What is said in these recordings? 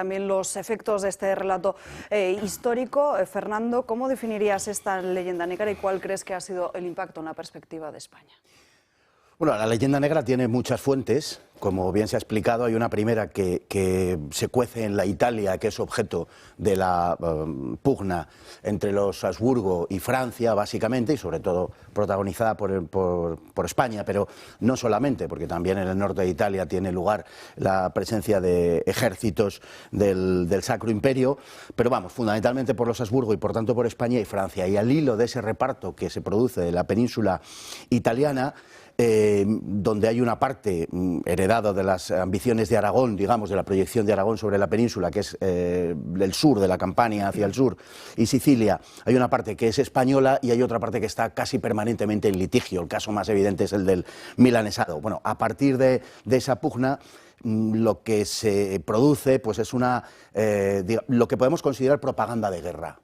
también los efectos de este relato histórico. Fernando, ¿cómo definirías esta leyenda negra y cuál crees que ha sido el impacto en la perspectiva de España? Bueno, la leyenda negra tiene muchas fuentes, como bien se ha explicado. Hay una primera que se cuece en la Italia, que es objeto de la pugna entre los Habsburgo y Francia, básicamente, y sobre todo protagonizada por España, pero no solamente, porque también en el norte de Italia tiene lugar la presencia de ejércitos del Sacro Imperio, pero vamos, fundamentalmente por los Habsburgo y por tanto por España y Francia. Y al hilo de ese reparto que se produce de la península italiana, donde hay una parte heredada de las ambiciones de Aragón, digamos, de la proyección de Aragón sobre la península, que es el sur de la Campania hacia el sur, y Sicilia. Hay una parte que es española y hay otra parte que está casi permanentemente en litigio. El caso más evidente es el del milanesado. Bueno, a partir de esa pugna, lo que se produce pues es lo que podemos considerar propaganda de guerra.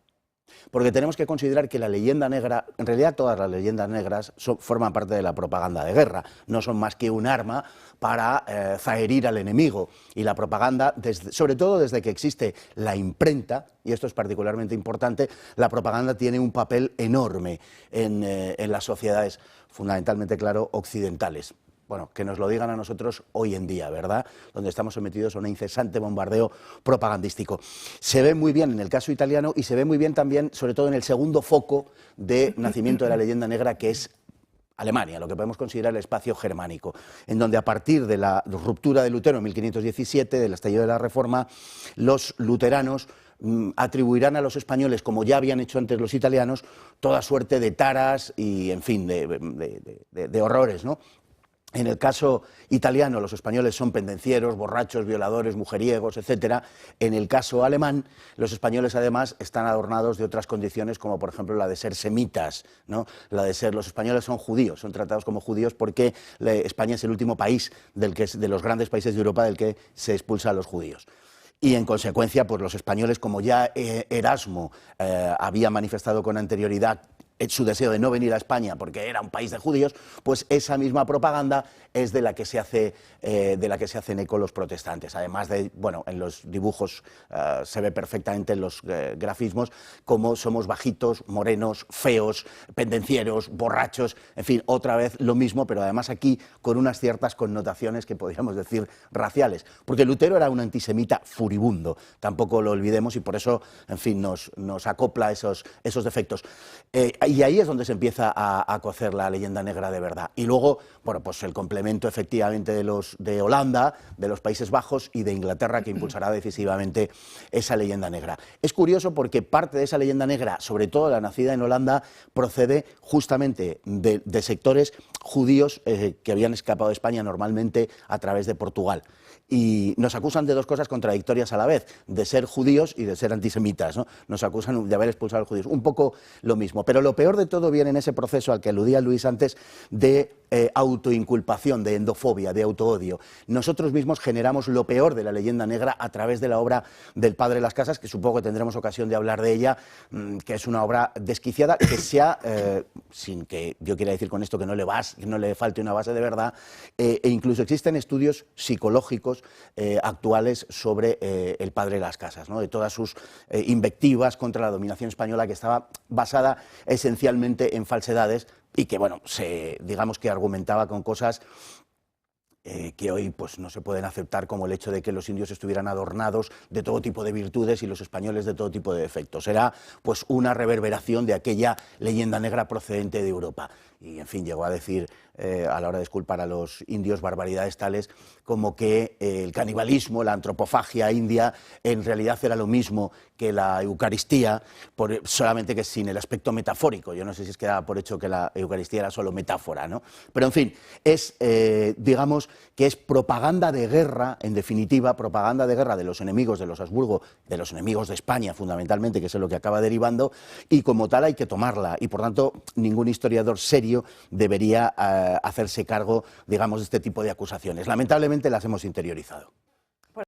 Porque tenemos que considerar que la leyenda negra, en realidad todas las leyendas negras forman parte de la propaganda de guerra, no son más que un arma para zaherir al enemigo. Y la propaganda, sobre todo desde que existe la imprenta, y esto es particularmente importante, la propaganda tiene un papel enorme en las sociedades, fundamentalmente, claro, occidentales. Bueno, que nos lo digan a nosotros hoy en día, ¿verdad? Donde estamos sometidos a un incesante bombardeo propagandístico. Se ve muy bien en el caso italiano y se ve muy bien también, sobre todo en el segundo foco de nacimiento de la leyenda negra, que es Alemania, lo que podemos considerar el espacio germánico, en donde a partir de la ruptura de Lutero en 1517, del estallido de la Reforma, los luteranos atribuirán a los españoles, como ya habían hecho antes los italianos, toda suerte de taras y, en fin, de horrores, ¿no? En el caso italiano, los españoles son pendencieros, borrachos, violadores, mujeriegos, etc. En el caso alemán, los españoles además están adornados de otras condiciones, como por ejemplo la de ser semitas, ¿no? Los españoles son judíos, son tratados como judíos porque España es el último país de los grandes países de Europa del que se expulsa a los judíos. Y en consecuencia, pues los españoles, como ya Erasmo había manifestado con anterioridad su deseo de no venir a España porque era un país de judíos, pues esa misma propaganda es de la que se hacen eco los protestantes. Además de, bueno, en los dibujos se ve perfectamente en los grafismos cómo somos bajitos, morenos, feos, pendencieros, borrachos, en fin, otra vez lo mismo, pero además aquí con unas ciertas connotaciones que podríamos decir raciales, porque Lutero era un antisemita furibundo, tampoco lo olvidemos, y por eso, en fin, nos acopla esos defectos. Y ahí es donde se empieza a cocer la leyenda negra de verdad. Y luego, bueno, pues el complemento efectivamente de Holanda, de los Países Bajos y de Inglaterra, que impulsará decisivamente esa leyenda negra. Es curioso porque parte de esa leyenda negra, sobre todo la nacida en Holanda, procede justamente de sectores judíos que habían escapado de España normalmente a través de Portugal. Y nos acusan de dos cosas contradictorias a la vez, de ser judíos y de ser antisemitas, ¿no? Nos acusan de haber expulsado a los judíos, un poco lo mismo. Pero lo peor de todo viene en ese proceso al que aludía Luis antes de autoinculpación, de endofobia, de autoodio. Nosotros mismos generamos lo peor de la leyenda negra a través de la obra del Padre Las Casas, que supongo que tendremos ocasión de hablar de ella, que es una obra desquiciada, que sea, sin que yo quiera decir con esto que no le falte una base de verdad, e incluso existen estudios psicológicos actuales sobre el Padre Las Casas, ¿no? De todas sus invectivas contra la dominación española, que estaba basada esencialmente en falsedades y que, bueno, digamos que argumentaba con cosas que hoy pues no se pueden aceptar, como el hecho de que los indios estuvieran adornados de todo tipo de virtudes y los españoles de todo tipo de defectos. Era pues una reverberación de aquella leyenda negra procedente de Europa. Y, en fin, llegó a decir a la hora de exculpar a los indios barbaridades tales como que el canibalismo, la antropofagia india, en realidad era lo mismo que la Eucaristía, solamente que sin el aspecto metafórico. Yo no sé si es que daba por hecho que la Eucaristía era solo metáfora, ¿no? Pero, en fin, digamos que es propaganda de guerra, en definitiva, propaganda de guerra de los enemigos de los Habsburgo, de los enemigos de España, fundamentalmente, que es lo que acaba derivando, y como tal hay que tomarla. Y, por tanto, ningún historiador serio debería hacerse cargo, digamos, de este tipo de acusaciones. Lamentablemente las hemos interiorizado.